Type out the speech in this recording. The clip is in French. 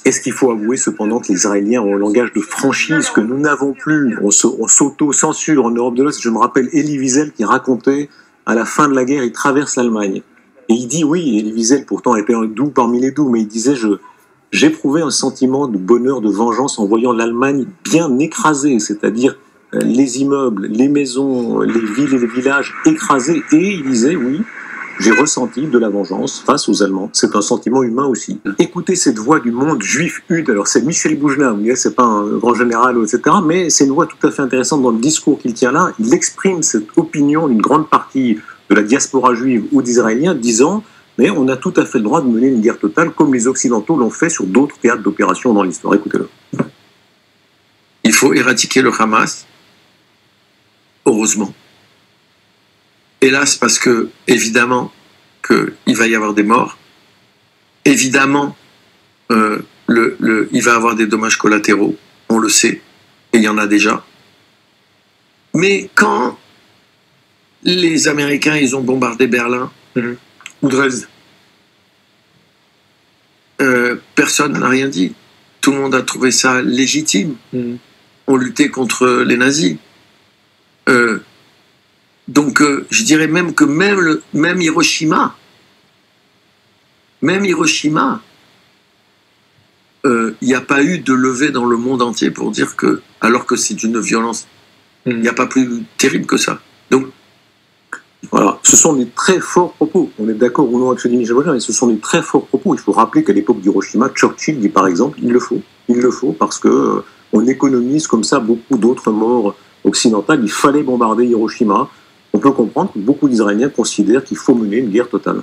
Est-ce qu'il faut avouer cependant que les Israéliens ont un langage de franchise que nous n'avons plus? On s'auto-censure en Europe de l'Ouest. Je me rappelle Elie Wiesel qui racontait à la fin de la guerre, il traverse l'Allemagne. Et il dit, oui, Elie Wiesel pourtant était un doux parmi les doux, mais il disait, j'éprouvais un sentiment de bonheur, de vengeance en voyant l'Allemagne bien écrasée, c'est-à-dire les immeubles, les maisons, les villes et les villages écrasés. Et il disait, oui, j'ai ressenti de la vengeance face aux Allemands. C'est un sentiment humain aussi. Écoutez cette voix du monde juif UD, alors c'est Michel Boujna, vous voyez, c'est pas un grand général, etc., mais c'est une voix tout à fait intéressante dans le discours qu'il tient là. Il exprime cette opinion d'une grande partie de la diaspora juive ou d'Israéliens, disant, mais on a tout à fait le droit de mener une guerre totale comme les Occidentaux l'ont fait sur d'autres théâtres d'opération dans l'histoire. Écoutez-le. Il faut éradiquer le Hamas, heureusement. Hélas, parce que, évidemment, qu'il va y avoir des morts. Évidemment, il va y avoir des dommages collatéraux, on le sait, et il y en a déjà. Mais quand les Américains, ils ont bombardé Berlin, ou Dresde, personne n'a rien dit. Tout le monde a trouvé ça légitime. On luttait contre les nazis. Donc, je dirais même que même Hiroshima, il n'y a pas eu de levée dans le monde entier pour dire que, alors que c'est une violence, il n'y a pas plus terrible que ça. Donc, voilà, ce sont des très forts propos. On est d'accord ou non avec ce que dit Michel Boujna, mais ce sont des très forts propos. Il faut rappeler qu'à l'époque d'Hiroshima, Churchill dit par exemple, il le faut parce que on économise comme ça beaucoup d'autres morts occidentales. Il fallait bombarder Hiroshima. On peut comprendre que beaucoup d'Israéliens considèrent qu'il faut mener une guerre totale.